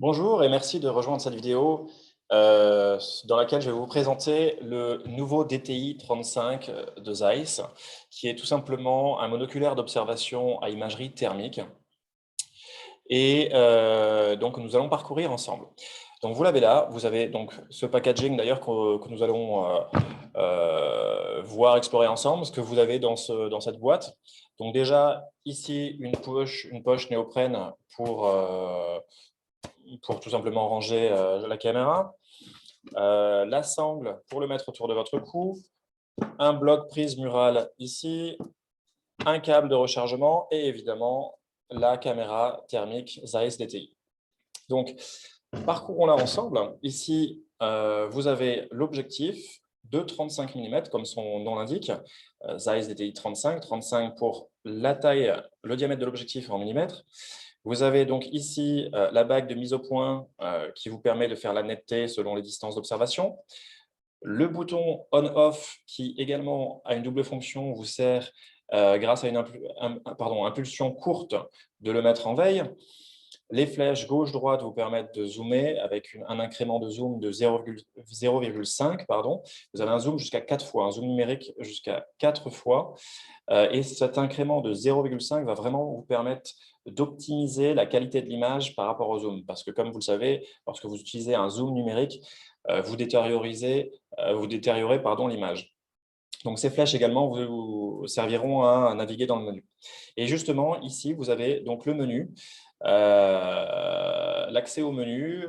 Bonjour et merci de rejoindre cette vidéo dans laquelle je vais vous présenter le nouveau DTI 35 de Zeiss, qui est tout simplement un monoculaire d'observation à imagerie thermique. Et donc, nous allons parcourir ensemble. Donc, vous l'avez là, vous avez donc ce packaging d'ailleurs que nous allons voir, explorer ensemble, ce que vous avez dans cette boîte. Donc déjà, ici, une poche néoprène pour tout simplement ranger la caméra, la sangle pour le mettre autour de votre cou, un bloc prise murale ici, un câble de rechargement et évidemment la caméra thermique Zeiss DTI. Donc, parcourons-la ensemble. Ici, vous avez l'objectif de 35 mm, comme son nom l'indique, Zeiss DTI 35, 35 pour la taille, le diamètre de l'objectif en millimètres. Vous avez donc ici la bague de mise au point qui vous permet de faire la netteté selon les distances d'observation. Le bouton on-off qui également a une double fonction vous sert, grâce à une impulsion courte, de le mettre en veille. Les flèches gauche-droite vous permettent de zoomer avec un incrément de zoom de 0,5. Vous avez un zoom jusqu'à 4 fois, un zoom numérique jusqu'à 4 fois. Et cet incrément de 0,5 va vraiment vous permettre d'optimiser la qualité de l'image par rapport au zoom. Parce que comme vous le savez, lorsque vous utilisez un zoom numérique, vous détériorez l'image. Donc, ces flèches également vous serviront à naviguer dans le menu. Et justement, ici, vous avez donc le menu, l'accès au menu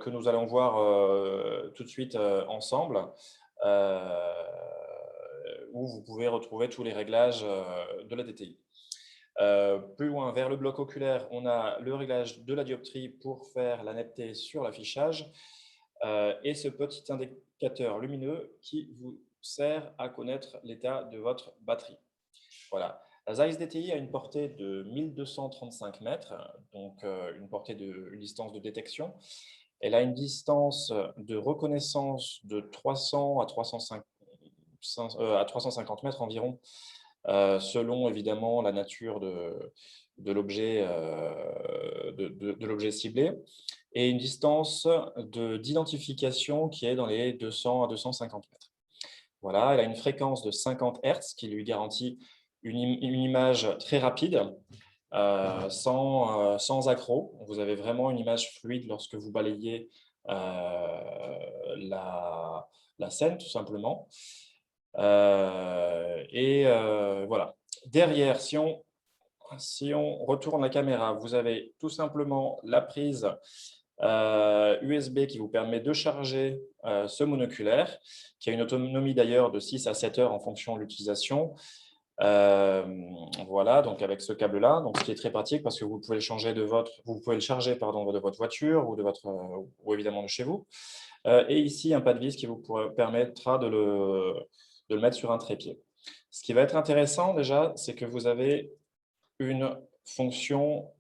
que nous allons voir tout de suite ensemble, où vous pouvez retrouver tous les réglages de la DTI. Plus loin, vers le bloc oculaire, on a le réglage de la dioptrie pour faire la netteté sur l'affichage et ce petit indicateur lumineux qui vous sert à connaître l'état de votre batterie. Voilà. La Zeiss DTI a une portée de 1235 mètres, donc une distance de détection. Elle a une distance de reconnaissance de 300 à 350 mètres environ, selon évidemment la nature de l'objet ciblé, et une distance d'identification qui est dans les 200 à 250 mètres. Voilà, elle a une fréquence de 50 Hz qui lui garantit une image très rapide, sans accroc. Vous avez vraiment une image fluide lorsque vous balayez la scène, tout simplement. Voilà. Derrière, si on retourne la caméra, vous avez tout simplement la prise USB qui vous permet de charger ce monoculaire, qui a une autonomie d'ailleurs de 6 à 7 heures en fonction de l'utilisation. Voilà, donc avec ce câble-là, donc ce qui est très pratique parce que vous pouvez le charger de votre voiture ou évidemment de chez vous. Et ici, un pas de vis qui vous permettra de le mettre sur un trépied. Ce qui va être intéressant déjà, c'est que vous avez une fonction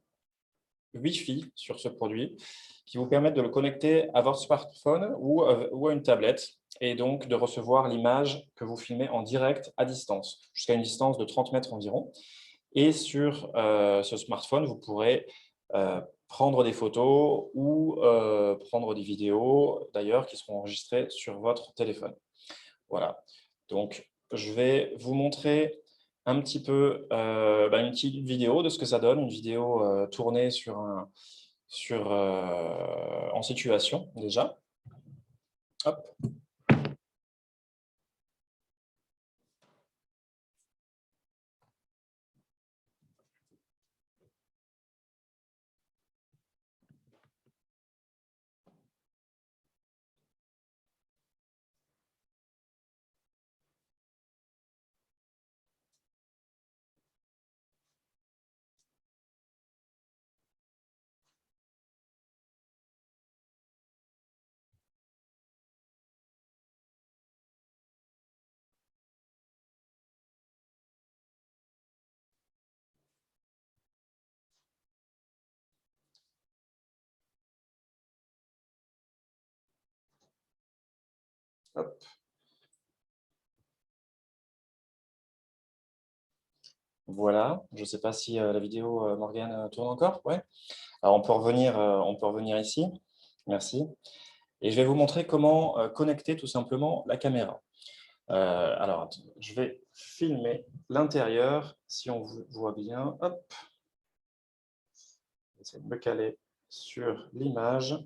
Wi-Fi sur ce produit qui vous permet de le connecter à votre smartphone ou à une tablette et donc de recevoir l'image que vous filmez en direct à distance, jusqu'à une distance de 30 mètres environ. Et sur ce smartphone, vous pourrez prendre des photos ou prendre des vidéos d'ailleurs qui seront enregistrées sur votre téléphone. Voilà, donc je vais vous montrer un petit peu une petite vidéo de ce que ça donne, une vidéo tournée en situation déjà. Hop. Hop. Voilà, je ne sais pas si la vidéo, Morgane, tourne encore. Ouais. Alors, on peut revenir ici. Merci. Et je vais vous montrer comment connecter tout simplement la caméra. Alors, je vais filmer l'intérieur, si on voit bien. Hop. Je vais essayer de me caler sur l'image.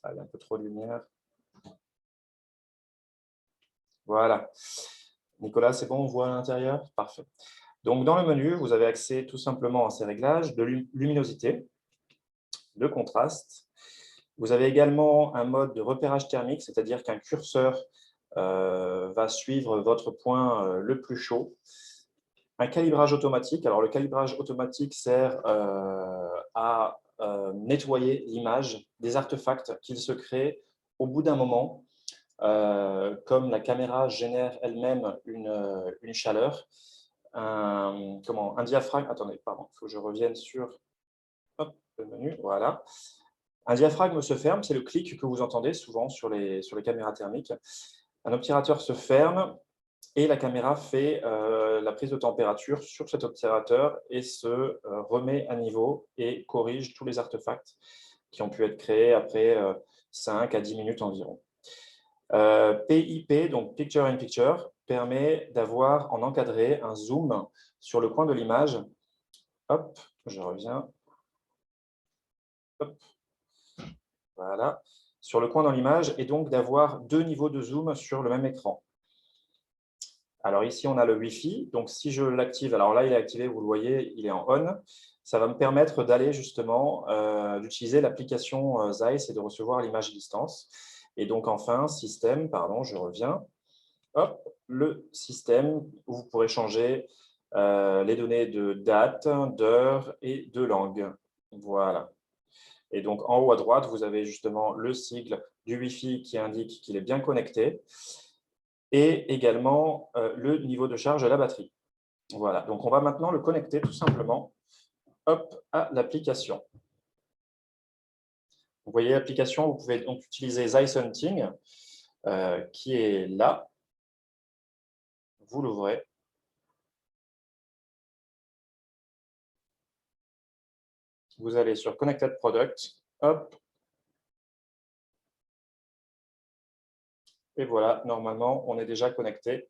Ah, il y a un peu trop de lumière. Voilà. Nicolas, c'est bon, on voit l'intérieur? Parfait. Donc, dans le menu, vous avez accès tout simplement à ces réglages de luminosité, de contraste. Vous avez également un mode de repérage thermique, c'est-à-dire qu'un curseur va suivre votre point le plus chaud. Un calibrage automatique. Alors, le calibrage automatique sert à nettoyer l'image des artefacts qu'il se crée au bout d'un moment. Comme la caméra génère elle-même une chaleur, un diaphragme. Attendez, pardon, il faut que je revienne sur le menu. Voilà. Un diaphragme se ferme, c'est le clic que vous entendez souvent sur les caméras thermiques. Un obturateur se ferme et la caméra fait la prise de température sur cet obturateur et se remet à niveau et corrige tous les artefacts qui ont pu être créés après 5 à 10 minutes environ. PIP, donc Picture in Picture, permet d'avoir en encadré un zoom sur le coin de l'image. Hop, je reviens. Hop. Voilà, sur le coin dans l'image, et donc d'avoir 2 niveaux de zoom sur le même écran. Alors ici, on a le Wi-Fi. Donc si je l'active, alors là, il est activé, vous le voyez, il est en on. Ça va me permettre d'aller justement, d'utiliser l'application Zeiss et de recevoir l'image à distance. Et donc enfin, système, pardon, je reviens. Hop, le système où vous pourrez changer les données de date, d'heure et de langue. Voilà. Et donc, en haut à droite, vous avez justement le sigle du Wi-Fi qui indique qu'il est bien connecté et également le niveau de charge de la batterie. Voilà, donc on va maintenant le connecter tout simplement à l'application. Vous voyez l'application, vous pouvez donc utiliser Zeiss Hunting qui est là. Vous l'ouvrez. Vous allez sur Connected Product, hop. Et voilà, normalement, on est déjà connecté.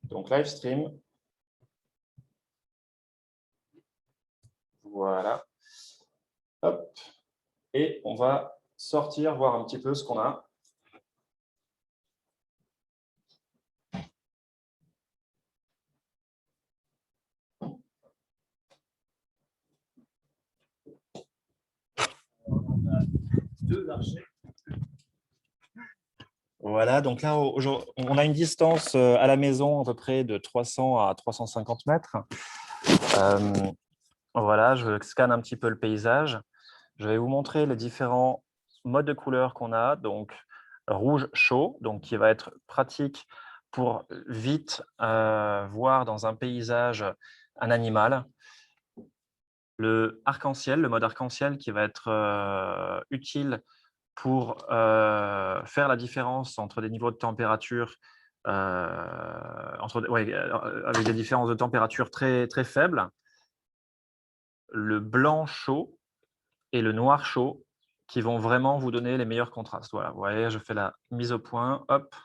Donc, live stream. Voilà. Hop. Et on va sortir, voir un petit peu ce qu'on a. Deux archers. Voilà, donc là, on a une distance à la maison à peu près de 300 à 350 mètres. Voilà, je scanne un petit peu le paysage. Je vais vous montrer les différents modes de couleurs qu'on a. Donc, rouge chaud, donc qui va être pratique pour vite voir dans un paysage un animal. Le arc-en-ciel, le mode arc-en-ciel qui va être utile pour faire la différence entre des niveaux de température avec des différences de température très, très faibles. Le blanc chaud et le noir chaud qui vont vraiment vous donner les meilleurs contrastes. Voilà, vous voyez, je fais la mise au point, hop.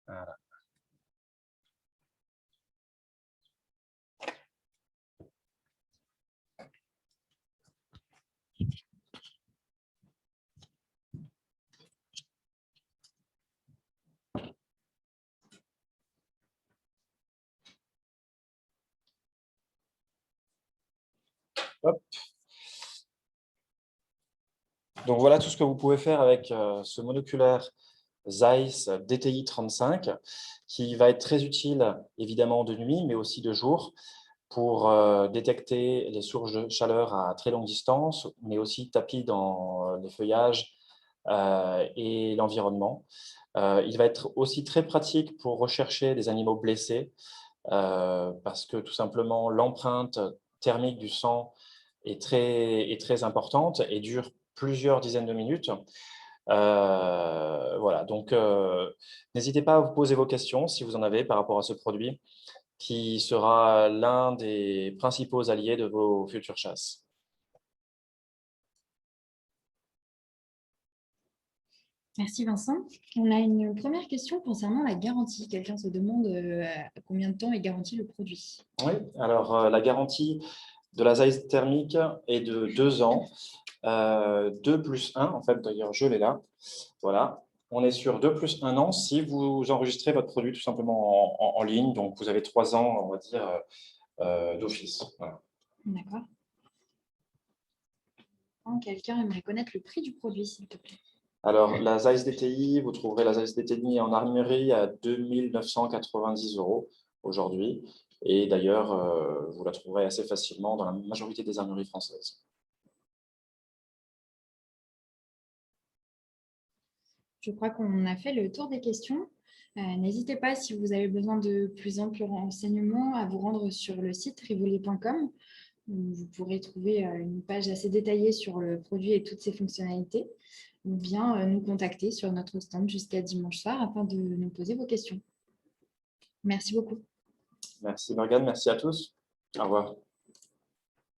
Voilà. Hop. Donc voilà tout ce que vous pouvez faire avec ce monoculaire Zeiss DTI 35 qui va être très utile évidemment de nuit mais aussi de jour pour détecter les sources de chaleur à très longue distance mais aussi tapis dans les feuillages et l'environnement. Il va être aussi très pratique pour rechercher des animaux blessés parce que tout simplement l'empreinte thermique du sang est très importante et dure plusieurs dizaines de minutes. Voilà, donc n'hésitez pas à vous poser vos questions si vous en avez par rapport à ce produit qui sera l'un des principaux alliés de vos futures chasses. Merci Vincent. On a une première question concernant la garantie. Quelqu'un se demande combien de temps est garanti le produit. Oui, alors la garantie de la Zeiss thermique est de 2 ans, 2 plus 1, en fait, d'ailleurs, je l'ai là. Voilà, on est sur 2 plus 1 an si vous enregistrez votre produit tout simplement en ligne. Donc, vous avez 3 ans, on va dire, d'office. Voilà. D'accord. Quelqu'un aimerait connaître le prix du produit, s'il te plaît. Alors, la Zeiss DTI, vous trouverez la Zeiss DTI en armurerie à 2 990 € aujourd'hui. Et d'ailleurs, vous la trouverez assez facilement dans la majorité des armureries françaises. Je crois qu'on a fait le tour des questions. N'hésitez pas, si vous avez besoin de plus amples renseignements, à vous rendre sur le site rivolier.com, où vous pourrez trouver une page assez détaillée sur le produit et toutes ses fonctionnalités, ou bien nous contacter sur notre stand jusqu'à dimanche soir afin de nous poser vos questions. Merci beaucoup. Merci Morgane, merci à tous. Au revoir.